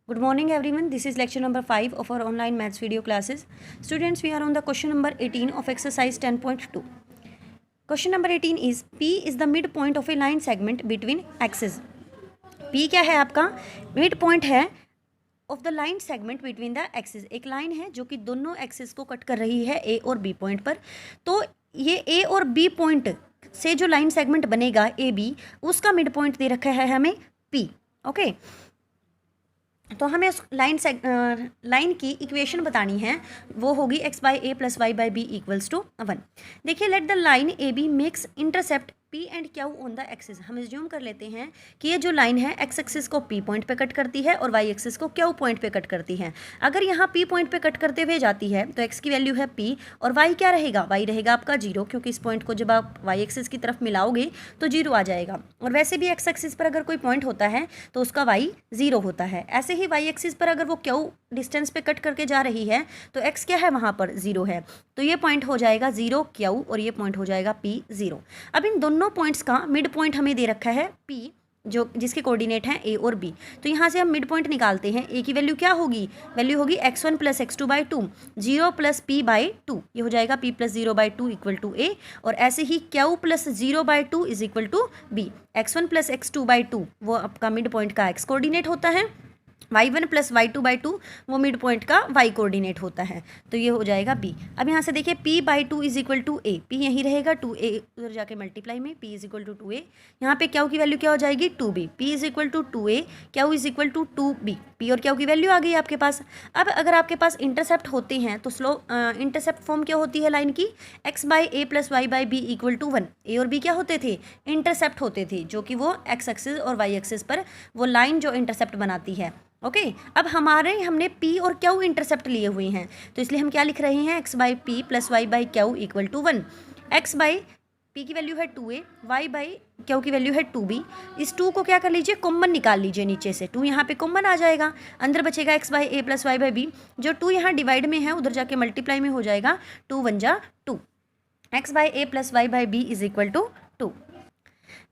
Good morning everyone. This is lecture number 5 of our online maths video classes. Students, we are on the question number 18 of exercise 10.2. Question number 18 is P is the midpoint of a line segment between axes. P क्या है आपका midpoint है of the line segment between the axes. एक line है जो कि दोनों axis को कट कर रही है A और B पॉइंट पर. तो ये A और B पॉइंट से जो लाइन सेगमेंट बनेगा ए बी, उसका मिड पॉइंट दे रखा है हमें P. ओके, तो हमें उस लाइन की इक्वेशन बतानी है, वो होगी x by a plus y by b equals to 1. देखिए, let the line a b makes intercept P and Q on the axis. हम एज्यूम कर लेते हैं कि ये जो लाइन है x एक्सिस को P पॉइंट पे कट करती है और y एक्सिस को Q पॉइंट पे कट करती है. अगर यहाँ P पॉइंट पे कट करते हुए जाती है तो x की वैल्यू है P और y क्या रहेगा, y रहेगा आपका 0, क्योंकि इस पॉइंट को जब आप y एक्सिस की तरफ मिलाओगे तो 0 आ जाएगा. और वैसे भी x एक्सिस पर अगर कोई पॉइंट होता है तो उसका y 0 होता है. ऐसे ही y एक्सिस पर अगर वो Q डिस्टेंस पे कट करके जा रही है तो x क्या है वहाँ पर 0 है. तो ये पॉइंट हो जाएगा 0 Q और ये पॉइंट हो जाएगा P 0. अब इन दोनों पॉइंट्स का मिड पॉइंट हमें दे रखा है P, जो जिसके कोऑर्डिनेट हैं A और B. तो यहाँ से हम मिड पॉइंट निकालते हैं. A की वैल्यू क्या होगी, वैल्यू होगी x1 plus x2 by 2, 0 plus P by 2. ये हो जाएगा P plus 0 by 2 equal to A. और ऐसे ही Q plus 0 by 2 is equal to B. x1 plus x2 by 2 वो आपका मिड पॉइंट का x कोऑर्डिनेट होता है, y1 प्लस y2 बाई 2 वो मिड पॉइंट का y कोऑर्डिनेट होता है. तो ये हो जाएगा B. अब यहाँ से देखिए P by 2 is equal to A. P यहीं रहेगा, 2A उधर जाके मल्टीप्लाई में P is equal to 2A. यहाँ पे Q की वैल्यू क्या हो जाएगी 2B. P is equal to 2A, Q is equal to 2B. P और Q की वैल्यू आ गई आपके पास. अब अगर आपके पास इंटरसेप्ट होते हैं तो इंटरसेप्ट फॉर्म क्या होती है लाइन की, x by a plus y by b equal to 1. A और B क्या होते थे, इंटरसेप्ट होते थे, जो कि वो x एक्सिस और y एक्सिस पर वो लाइन जो इंटरसेप्ट बनाती है. ओके, अब हमने P और Q इंटरसेप्ट लिए हुए हैं, तो इसलिए हम क्या लिख रहे हैं, x by p plus y by Q equal to 1. x by P की वैल्यू है 2A, y बाई Q की वैल्यू है 2B. इस 2 को क्या कर लीजिए, कॉमन निकाल लीजिए, नीचे से 2 यहाँ पे कॉमन आ जाएगा, अंदर बचेगा x by a plus y by b. जो 2 यहाँ डिवाइड में है उधर जाके मल्टीप्लाई में हो जाएगा, 2 1 जा 2. x by a plus y by b is equal to 2.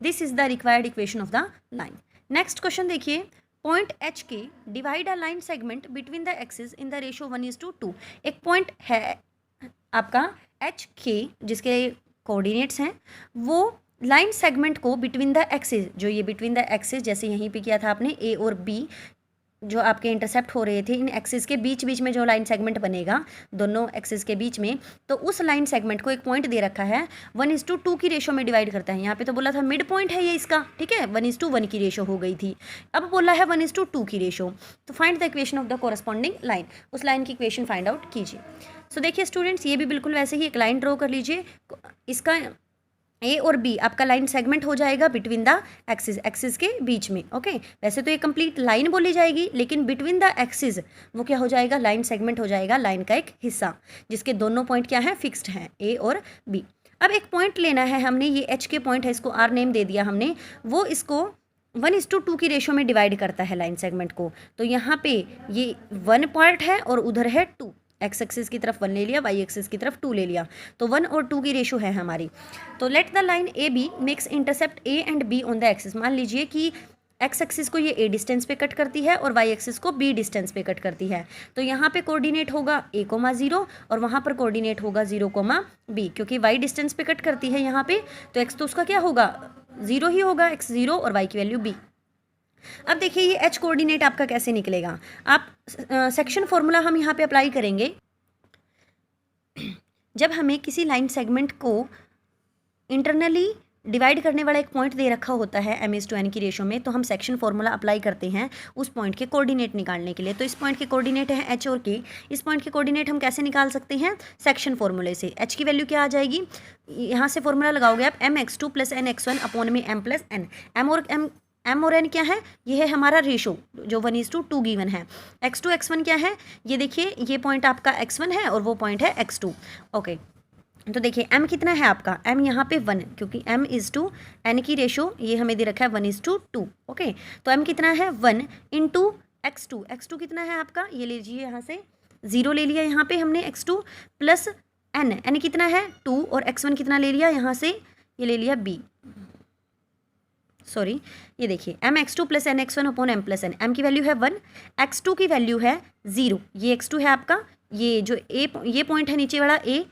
This is the required equation of the line. Next question देखिए, पॉइंट H के divide a line segment between the axis in the ratio 1:2. एक point है आपका H के जिसके coordinates हैं, वो line segment को बिटवीन द एक्सिस, जो ये बिटवीन द एक्सिस जैसे यहीं पे किया था आपने A और B जो आपके इंटरसेप्ट हो रहे थे, इन एक्सिस के बीच बीच में जो लाइन सेगमेंट बनेगा दोनों एक्सिस के बीच में, तो उस लाइन सेगमेंट को एक पॉइंट दे रखा है 1:2 की रेशो में डिवाइड करता है. यहाँ पे तो बोला था मिड पॉइंट है ये इसका, ठीक है, 1:1 की रेशो हो गई थी. अब बोला है 1:2 की रेशो. तो find the equation of the corresponding line. उस लाइन की इक्वेशन फाइंड आउट कीजिए. सो देखिए स्टूडेंट्स, ये भी बिल्कुल वैसे ही एक लाइन ड्रॉ कर लीजिए. इसका ए और बी आपका लाइन सेगमेंट हो जाएगा बिटवीन द एक्सिस के बीच में. ओके, वैसे तो ये कंप्लीट लाइन बोली जाएगी, लेकिन बिटवीन द एक्सिस वो क्या हो जाएगा, लाइन सेगमेंट हो जाएगा, लाइन का एक हिस्सा जिसके दोनों पॉइंट क्या है, फिक्स्ड हैं, ए और बी. अब एक पॉइंट लेना है हमने, ये एच के पॉइंट है, इसको आर नेम दे दिया हमने. वो इसको 1:2 की रेशो में डिवाइड करता है लाइन सेगमेंट को. तो यहाँ पे ये 1 पार्ट है और उधर है 2. एक्स एक्सिस की तरफ 1 ले लिया, वाई एक्सिस की तरफ 2 ले लिया, तो 1 और 2 की रेशो है हमारी. तो let the line a b makes intercept a and b on the axis. मान लीजिए कि एक्स एक्सिस को ये ए डिस्टेंस पे कट करती है और वाई एक्सिस को बी डिस्टेंस पे कट करती है. तो यहाँ पे कोऑर्डिनेट होगा a,0 और वहाँ पर कोऑर्डिनेट होगा 0,b, क्योंकि वाई डिस्टेंस पे कट करती है यहाँ पे, तो एक्स तो उसका क्या होगा 0 ही होगा, x 0 और y की वैल्यू b. अब देखिए ये h कोऑर्डिनेट आपका कैसे निकलेगा. आप सेक्शन फॉर्मूला हम यहाँ पे अप्लाई करेंगे. जब हमें किसी लाइन सेगमेंट को इंटरनली डिवाइड करने वाला एक पॉइंट दे रखा होता है m:n की रेशो में, तो हम सेक्शन फॉर्मूला अप्लाई करते हैं उस पॉइंट के कोऑर्डिनेट निकालने के लिए. तो इस पॉइंट के कोऑर्डिनेट है h और k. इस पॉइंट के कोऑर्डिनेट हम कैसे निकाल सकते हैं, सेक्शन फॉर्मूले से. h की वैल्यू क्या आ जाएगी, यहाँ से फॉर्मूला लगाओगे आप mx2 प्लस nx1 अपॉन में m प्लस n. m और n क्या है, ये है हमारा रेशो जो 1:2 गिवन है. x2 x1 क्या है, ये देखिए ये पॉइंट आपका x1 है और वो पॉइंट है x2. ओके, तो देखिए m कितना है आपका, m यहाँ पे 1, क्योंकि m इज टू n की रेशो ये हमें दे रखा है 1:2. ओके, तो m कितना है 1 इंटू x2. x2 कितना है आपका, ये ले लीजिए यहाँ से 0 ले लिया यहाँ पे हमने x2 प्लस n कितना है 2 और x1 कितना ले लिया यहाँ से, ये ले लिया b. सॉरी, ये देखिए mx2 plus nx1 upon m plus n, m की वैल्यू है 1, x2 की वैल्यू है 0, ये x2 है आपका, ये जो ये पॉइंट है नीचे वाला a,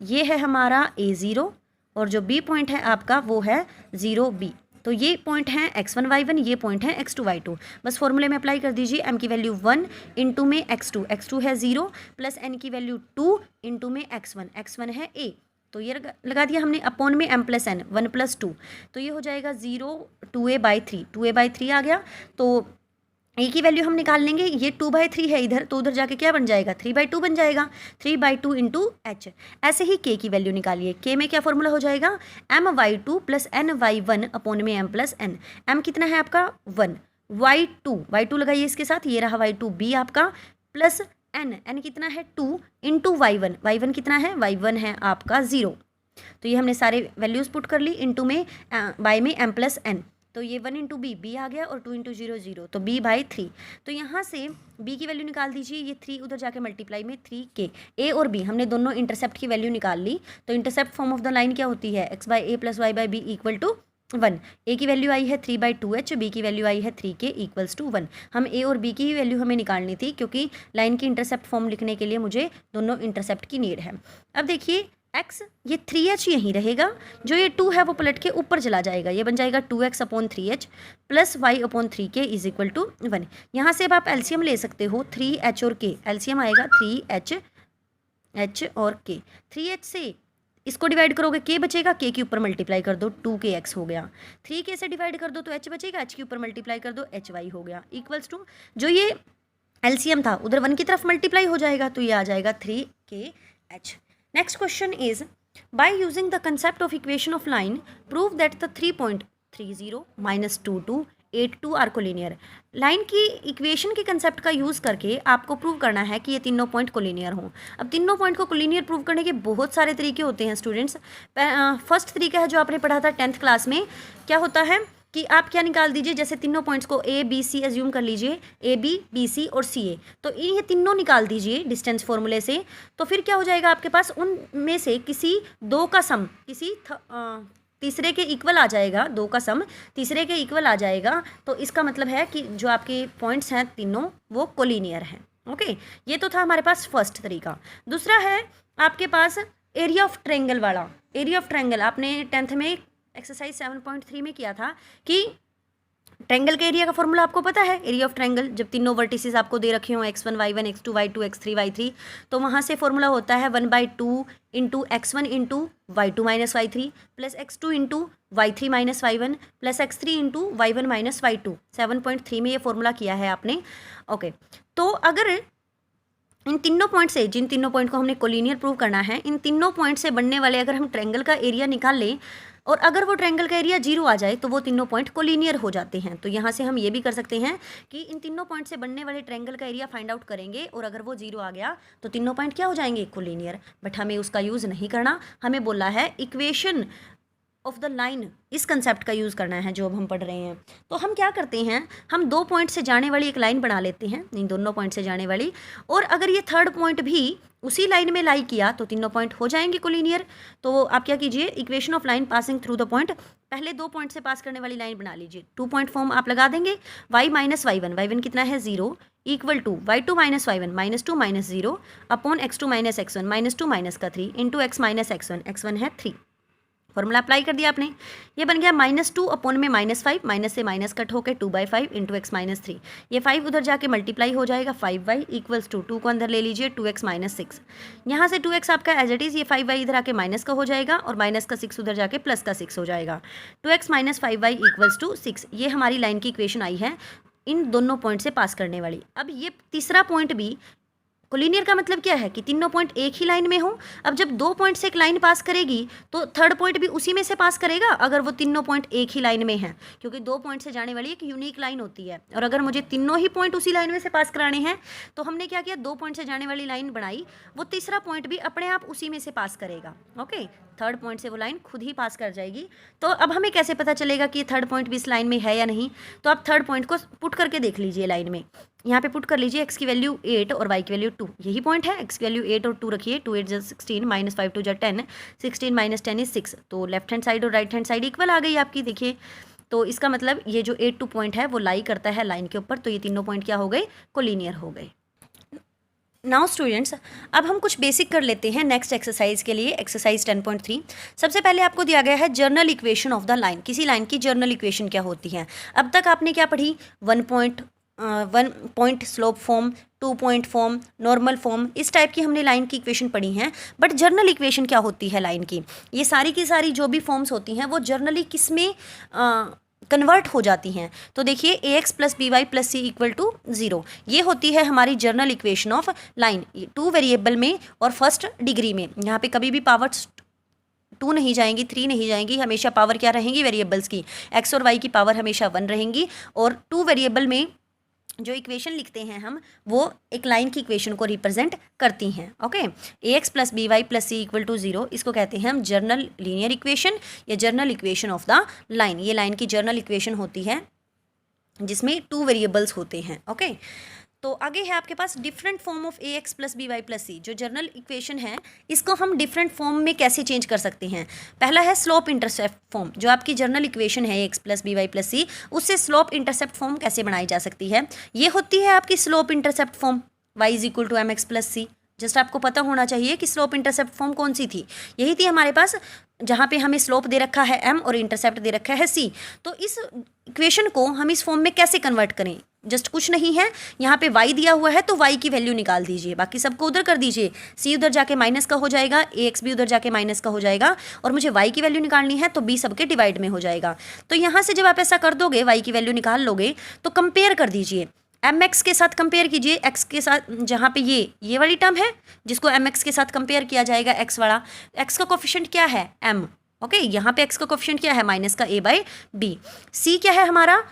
ये है हमारा a0, और जो b पॉइंट है आपका वो है 0b। तो ये पॉइंट है x1 y1, ये पॉइंट है x2 y2। बस फॉर्मूले में अप्लाई कर दीजिए, m की वैल्यू 1 इंटू में x2 है 0, प्लस n की वैल्यू 2 इंटू में x1 है a, तो ये लगा दिया हमने, अपॉन में m प्लस n 1 प्लस 2, तो ये हो जाएगा 0 2a/3, 2a/3 आ गया। तो ए की वैल्यू हम निकाल लेंगे, ये 2/3 है इधर, तो उधर जाके क्या बन जाएगा 3/2 बन जाएगा, 3/2 इंटू एच। ऐसे ही के की वैल्यू निकालिए, के में क्या फॉर्मूला हो जाएगा my2 प्लस ny1 अपॉन में m प्लस n। m कितना है आपका 1, y2 लगाइए इसके साथ, ये रहा y2 b आपका, प्लस n कितना है 2 इंटू y1 कितना है y1 है आपका 0। तो ये हमने सारे वैल्यूज़ पुट कर ली, इंटू में बाय में m प्लस n, तो ये 1 इंटू बी आ गया, और 2 इंटू 0 0, तो b/3। तो यहाँ से b की वैल्यू निकाल दीजिए, ये 3 उधर जाके मल्टीप्लाई में 3k, a और b हमने दोनों इंटरसेप्ट की वैल्यू निकाल ली। तो intercept form of the line क्या होती है, x/a plus y/b equal to 1। a की वैल्यू आई है 3/2h, b की वैल्यू आई है 3k इक्वल्स टू 1। हम a और b की ही वैल्यू हमें निकालनी थी, क्योंकि लाइन की इंटरसेप्ट फॉर्म लिखने के लिए मुझे दोनों इंटरसेप्ट की नीड है। अब देखिए x, ये 3h यहीं रहेगा, जो ये 2 है वो पलट के ऊपर चला जाएगा, ये बन जाएगा 2x upon 3h plus y upon 3k is equal to 1। यहाँ से अब आप एलसीएम ले सकते हो, 3h और k, एलसीएम आएगा 3h और k। 3h से इसको डिवाइड करोगे k बचेगा, k के ऊपर मल्टीप्लाई कर दो 2kx हो गया, 3k से डिवाइड कर दो तो h बचेगा, h के ऊपर मल्टीप्लाई कर दो hy हो गया, इक्वल्स टू जो ये एलसीएम था उधर 1 की तरफ मल्टीप्लाई हो जाएगा, तो ये आ जाएगा 3kh। Next question is, by using the concept of equation of line, prove that the 3.30 minus 22 82 are collinear। Line की इक्वेशन के कंसेप्ट का यूज़ करके आपको प्रूव करना है कि ये तीनों पॉइंट कोलिनियर हों। अब तीनों पॉइंट को कोलिनियर प्रूव करने के बहुत सारे तरीके होते हैं स्टूडेंट्स। फर्स्ट तरीका है जो आपने पढ़ा था 10th क्लास में, क्या होता है कि आप क्या निकाल दीजिए, जैसे तीनों पॉइंट्स को ए बी सी एज्यूम कर लीजिए, ए बी बी सी और सी ए, तो ये तीनों निकाल दीजिए डिस्टेंस फॉर्मूले से। तो फिर क्या हो जाएगा आपके पास, उनमें से किसी दो का सम किसी तीसरे के इक्वल आ जाएगा, दो का सम तीसरे के इक्वल आ जाएगा। तो इसका मतलब है कि जो आपके पॉइंट्स हैं तीनों वो कोलिनियर हैं। ओके, ये तो था हमारे पास फर्स्ट तरीका। दूसरा है आपके पास एरिया ऑफ ट्रायंगल वाला। एरिया ऑफ ट्रायंगल आपने 10th में एक्सरसाइज 7.3 में किया था कि ट्रायंगल के एरिया का फॉर्मूला आपको पता है। एरिया ऑफ ट्रायंगल जब तीनों वर्टिसेस आपको दे रखे हों x1 y1 x2 y2 x3 y3, तो वहाँ से फॉर्मूला होता है 1/2 into x1 into y2 minus y3 plus x2 into y3 minus y1 plus x3 into y1 minus y2। 7.3 में ये फॉर्मूला किया है आपने। ओके, तो अगर इन तीनों पॉइंट से, जिन तीनों पॉइंट को हमने कोलिनियर प्रूव करना है, इन तीनों पॉइंट से बनने वाले अगर हम ट्रायंगल का एरिया निकाल लें और अगर वो ट्रायंगल का एरिया 0 आ जाए तो वो तीनों पॉइंट कोलिनियर हो जाते हैं। तो यहाँ से हम ये भी कर सकते हैं कि इन तीनों पॉइंट से बनने वाले ट्रायंगल का एरिया फाइंड आउट करेंगे और अगर वो 0 आ गया तो तीनों पॉइंट क्या हो जाएंगे, कोलिनियर। बट हमें उसका यूज़ नहीं करना, हमें बोला है इक्वेशन ऑफ द लाइन, इस कंसेप्ट का यूज़ करना है जो अब हम पढ़ रहे हैं। तो हम क्या करते हैं, हम दो पॉइंट से जाने वाली एक लाइन बना लेते हैं, इन दोनों पॉइंट से जाने वाली, और अगर ये थर्ड पॉइंट भी उसी लाइन में लाई किया तो तीनों पॉइंट हो जाएंगे कोलिनियर। तो आप क्या कीजिए, equation of line passing through the point, पहले दो पॉइंट से पास करने वाली लाइन बना लीजिए। 2 पॉइंट फॉर्म आप लगा देंगे, y माइनस y1 कितना है 0 equal to y2 minus y1 -2 minus 0 upon x2 minus x1 -2 minus का 3 इंटू x माइनस x1 है 3। फॉर्मूला अप्लाई कर दिया आपने, ये बन गया -2 अपॉन में -5, माइनस से माइनस कट होकर 2/5 इंटू x माइनस 3। ये 5 उधर जाके मल्टीप्लाई हो जाएगा 5y इक्वल्स टू 2 को अंदर ले लीजिए 2x माइनस 6। यहाँ से 2x आपका एज इट इज़, ये 5y इधर आके माइनस का हो जाएगा और माइनस का 6 उधर जाके प्लस का 6 हो जाएगा। 2x minus 5y equals to 6। ये हमारी लाइन की इक्वेशन आई है इन दोनों पॉइंट से पास करने वाली। अब ये तीसरा पॉइंट भी कोलिनियर का मतलब क्या है कि तीनों पॉइंट एक ही लाइन में हो। अब जब दो पॉइंट से एक लाइन पास करेगी तो थर्ड पॉइंट भी उसी में से पास करेगा अगर वो तीनों पॉइंट एक ही लाइन में हैं, क्योंकि दो पॉइंट से जाने वाली एक यूनिक लाइन होती है। और अगर मुझे तीनों ही पॉइंट उसी लाइन में से पास कराने हैं तो हमने क्या किया, दो पॉइंट से जाने वाली लाइन बनाई, वो तीसरा पॉइंट भी अपने आप उसी में से पास करेगा। ओके, थर्ड पॉइंट से वो लाइन खुद ही पास कर जाएगी। तो अब हमें कैसे पता चलेगा कि थर्ड पॉइंट भी इस लाइन में है या नहीं, तो आप थर्ड पॉइंट को पुट करके देख लीजिए लाइन में। यहाँ पे पुट कर लीजिए x की वैल्यू 8 और y की वैल्यू 2, यही पॉइंट है। x की वैल्यू 8 और 2 रखिए, 2 8 16 माइनस 5 2 10, 16 माइनस 10 इज 6। तो लेफ्ट हैंड साइड और राइट हैंड साइड इक्वल आ गई आपकी, देखिए। तो इसका मतलब ये जो 8 2 पॉइंट है वो लाई करता है लाइन के ऊपर, तो ये तीनों पॉइंट क्या हो गए, कोलिनियर हो गए। नाउ स्टूडेंट्स, अब हम कुछ बेसिक कर लेते हैं नेक्स्ट एक्सरसाइज के लिए, एक्सरसाइज 10.3। सबसे पहले आपको दिया गया है journal equation of the line, किसी लाइन की जर्नल इक्वेशन क्या होती है। अब तक आपने क्या पढ़ी, 1 point slope form, 2 point form, normal form, इस टाइप की हमने लाइन की इक्वेशन पढ़ी हैं। बट जर्नल इक्वेशन क्या होती है लाइन की, ये सारी की सारी जो भी फॉर्म्स होती हैं वो जर्नली किस में कन्वर्ट हो जाती हैं। तो देखिए a x plus b y plus c equal to 0, ये होती है हमारी general equation of line, 2 variable में और फर्स्ट डिग्री में। यहाँ पे कभी भी पावर्स 2 नहीं जाएंगी, 3 नहीं जाएंगी, हमेशा पावर क्या रहेंगी वेरिएबल्स की, एक्स और वाई की पावर हमेशा 1 रहेंगी। और 2 वेरिएबल में जो इक्वेशन लिखते हैं हम, वो एक लाइन की इक्वेशन को रिप्रेजेंट करती हैं। Okay, a x plus b y plus c equal to 0, इसको कहते हैं हम जर्नल लीनियर इक्वेशन या general equation of the line. ये लाइन की जर्नल इक्वेशन होती है जिसमें 2 वेरिएबल्स होते हैं। ओके, तो आगे है आपके पास different form of a x plus b y plus c. जो जर्नल इक्वेशन है इसको हम डिफरेंट फॉर्म में कैसे चेंज कर सकते हैं। पहला है स्लोप इंटरसेप्ट फॉर्म, जो आपकी जर्नल इक्वेशन है a x plus b y plus c, उससे स्लोप इंटरसेप्ट फॉर्म कैसे बनाई जा सकती है। ये होती है आपकी slope intercept form, y is equal to m x plus c. Just आपको पता होना चाहिए कि स्लोप इंटरसेप्ट फॉर्म कौन सी थी, यही थी हमारे पास, जहाँ पे हमें स्लोप दे रखा है m और इंटरसेप्ट दे रखा है c। तो इस इक्वेशन को हम इस फॉर्म में कैसे कन्वर्ट करें, जस्ट कुछ नहीं है, यहाँ पे y दिया हुआ है तो y की वैल्यू निकाल दीजिए, बाकी सबको उधर कर दीजिए, c उधर जाके माइनस का हो जाएगा, ax भी उधर जाके माइनस का हो जाएगा, और मुझे y की वैल्यू निकालनी है तो b सबके डिवाइड में हो जाएगा। तो यहाँ से जब आप ऐसा कर दोगे, y की वैल्यू निकाल लोगे, तो कंपेयर कर दीजिए, एम एक्स के साथ कंपेयर कीजिए, एक्स के साथ, जहाँ पे ये वाली टर्म है जिसको एम एक्स के साथ कंपेयर किया जाएगा, एक्स वाला, एक्स का कोफिशिएंट क्या है एम। ओके, यहाँ पे एक्स का कोफिशिएंट क्या है माइनस का ए बाई बी। सी क्या है हमारा,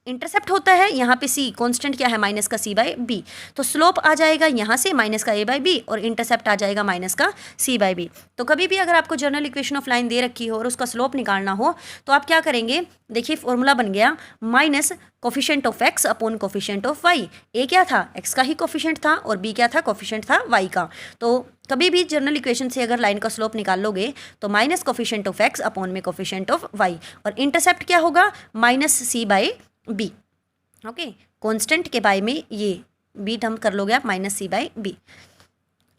इंटरसेप्ट होता है, यहाँ पे सी कांस्टेंट क्या है माइनस का सी बाई बी। तो स्लोप आ जाएगा यहाँ से माइनस का ए बाई बी और इंटरसेप्ट आ जाएगा माइनस का सी बाई बी। तो कभी भी अगर आपको जर्नल इक्वेशन ऑफ लाइन दे रखी हो और उसका स्लोप निकालना हो तो आप क्या करेंगे, देखिए फॉर्मूला बन गया minus coefficient of x upon coefficient of y. A क्या था, एक्स का ही कोफिशिएंट था, और बी क्या था, कोफिशिएंट था वाई का। तो कभी भी जर्नल इक्वेशन से अगर लाइन का स्लोप निकाल लोगे तो minus coefficient of x upon में कोफिशिएंट ऑफ वाई, और इंटरसेप्ट क्या होगा minus c by b. Okay, constant के बाय में ये बी टर्म कर लोगे आप माइनस सी बाई बी।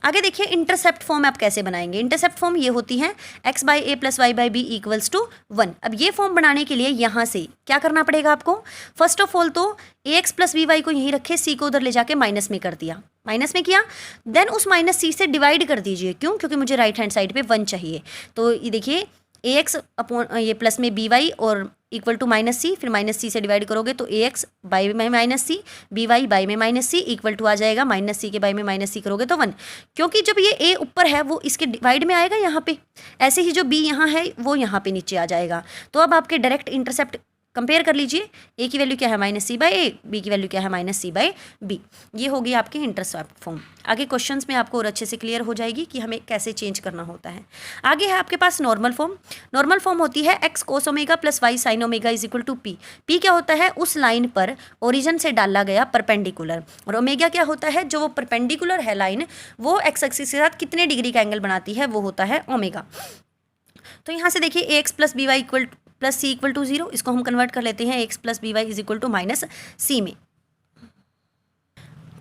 आगे देखिए इंटरसेप्ट फॉर्म आप कैसे बनाएंगे। इंटरसेप्ट फॉर्म ये होती है x by a plus y by b equals to 1। अब ये फॉर्म बनाने के लिए यहाँ से क्या करना पड़ेगा आपको, फर्स्ट ऑफ ऑल तो a x plus b Y को यहीं रखे, सी को उधर ले जाके माइनस में कर दिया, माइनस में किया, देन उस माइनस सी से डिवाइड कर दीजिए। क्यों, क्योंकि मुझे राइट हैंड साइड पे 1 चाहिए। तो ये देखिए ए एक्स अपॉन ये प्लस में बी वाई और इक्वल टू माइनस सी, फिर माइनस सी से डिवाइड करोगे तो ए एक्स बाई में minus c, b y by में माइनस सी इक्वल टू आ जाएगा माइनस सी के बाई में माइनस सी करोगे तो 1। क्योंकि जब ये ए ऊपर है वो इसके डिवाइड में आएगा यहाँ पे, ऐसे ही जो बी यहाँ है वो यहाँ पे नीचे आ जाएगा। तो अब आपके डायरेक्ट इंटरसेप्ट कंपेयर कर लीजिए, ए की वैल्यू क्या है minus c by a, b की वैल्यू क्या है माइनस सी बाई बी। ये होगी आपकी इंटरसेप्ट फॉर्म। आगे क्वेश्चंस में आपको और अच्छे से क्लियर हो जाएगी कि हमें कैसे चेंज करना होता है। आगे है आपके पास नॉर्मल फॉर्म। नॉर्मल फॉर्म होती है x cos omega plus y sine omega is equal to p. P क्या होता है, उस लाइन पर ओरिजिन से डाला गया परपेंडिकुलर, और ओमेगा क्या होता है, जो वो परपेंडिकुलर है लाइन वो एक्स एक्सिस के साथ कितने डिग्री का एंगल बनाती है, वो होता है ओमेगा। तो यहाँ से देखिए a x plus b y equal plus c equal to 0, इसको हम कन्वर्ट कर लेते हैं x plus b y is equal to minus c में।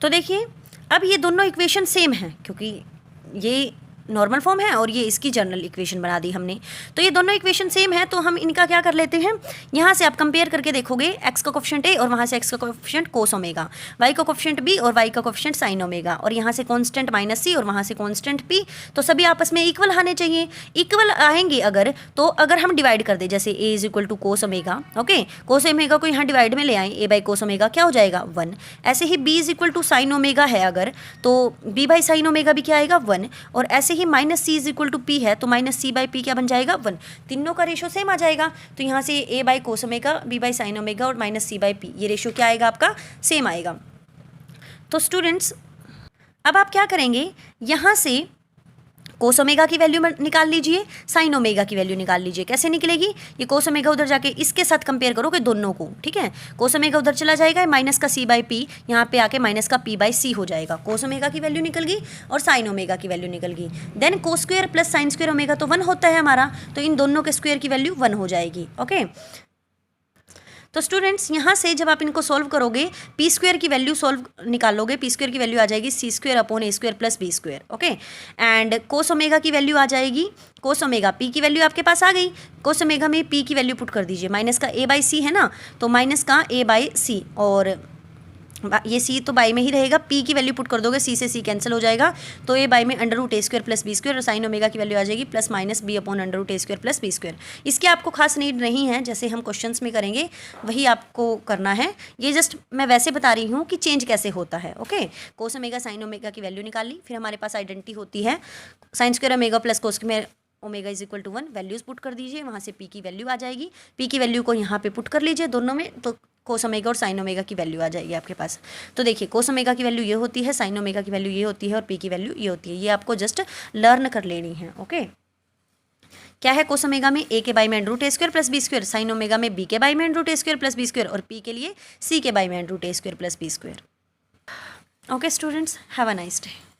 तो देखिए अब ये दोनों इक्वेशन सेम हैं, क्योंकि ये नॉर्मल फॉर्म है और ये इसकी जनरल इक्वेशन बना दी हमने। तो ये दोनों इक्वेशन सेम है, तो हम इनका क्या कर लेते हैं, यहाँ से आप कंपेयर करके देखोगे एक्स का कोफिशिएंट ए और वहाँ से एक्स का कोफिशिएंट कोस ओमेगा, वाई का कोफिशिएंट बी और वाई का कोफिशिएंट साइन ओमेगा, और यहाँ से कांस्टेंट माइनस सी और वहाँ से कांस्टेंट पी। तो सभी आपस में इक्वल आने चाहिए। इक्वल आएंगे अगर, तो अगर हम डिवाइड कर दे, जैसे a is equal to cos omega, okay, cos omega को यहाँ डिवाइड में ले आए, ए बाई कोस ओमेगा क्या हो जाएगा 1। ऐसे ही b is equal to sine omega है अगर, तो बी बाई साइन ओमेगा भी क्या आएगा 1, और ऐसे ही minus c is equal to p है तो माइनस सी बाई पी क्या बन जाएगा 1। तीनों का रेशो सेम आ जाएगा, तो यहाँ से a by cos omega, b by sine omega और माइनस सी बाई पी, ये रेशो क्या आएगा आपका, सेम आएगा। तो स्टूडेंट्स अब आप क्या करेंगे, यहाँ से कोस ओमेगा की वैल्यू निकाल लीजिए, साइन ओमेगा की वैल्यू निकाल लीजिए। कैसे निकलेगी, ये कोस ओमेगा उधर जाके इसके साथ कंपेयर करोगे दोनों को, ठीक है, कोस ओमेगा उधर चला जाएगा, माइनस का सी बाई पी यहाँ पे आके माइनस का पी बाई सी हो जाएगा। कोस ओमेगा की वैल्यू निकल गई और साइन ओमेगा की वैल्यू निकल गई। Then cos square plus sine square omega तो 1 होता है हमारा, तो इन दोनों के स्क्वायर की वैल्यू 1 हो जाएगी। ओके, तो स्टूडेंट्स यहाँ से जब आप इनको सॉल्व करोगे पी स्क्वायर की वैल्यू सॉल्व निकालोगे, पी स्क्वायर की वैल्यू आ जाएगी c square upon a square plus B square, okay. And cos omega की वैल्यू आ जाएगी, कोस ओमेगा पी की वैल्यू आपके पास आ गई, कोस ओमेगा में पी की वैल्यू पुट कर दीजिए, माइनस का ए बाई सी है ना, तो माइनस का ए बाई सी, और ये सी तो बाई में ही रहेगा, पी की वैल्यू पुट कर दोगे, सी से सी कैंसिल हो जाएगा, तो ए बाई में अंडर रूट ए स्क्वायर प्लस बी स्क्वायर, और साइन ओमेगा की वैल्यू आ जाएगी plus minus b upon under root ए स्क्वायर प्लस बी स्क्वायर। इसके आपको खास नीड नहीं है, जैसे हम क्वेश्चंस में करेंगे वही आपको करना है, ये जस्ट मैं वैसे बता रही हूँ कि चेंज कैसे होता है, okay. Cos omega sine omega की वैल्यू निकाल ली, फिर हमारे पास आइडेंटिटी होती है sine square omega plus cos में omega is equal to 1, values put कर दीजिए, वहाँ से पी की वैल्यू आ जाएगी, पी की वैल्यू को यहाँ पे पुट कर लीजिए दोनों में, तो कोस ओमेगा और साइन ओमेगा की वैल्यू आ जाएगी आपके पास। तो देखिए कोस ओमेगा की वैल्यू ये होती है, साइन ओमेगा की वैल्यू ये होती है, और पी की वैल्यू ये होती है, ये आपको जस्ट लर्न कर लेनी है, ओके। क्या है कोस ओमेगा में ए के बाई में under root A square plus B square, sine omega m B k by में अंडर रूट ए स्क्वायर प्लस बी स्क्वायर, और पी के लिए सी के बाई में under root A square plus B square. Okay students, have a nice day.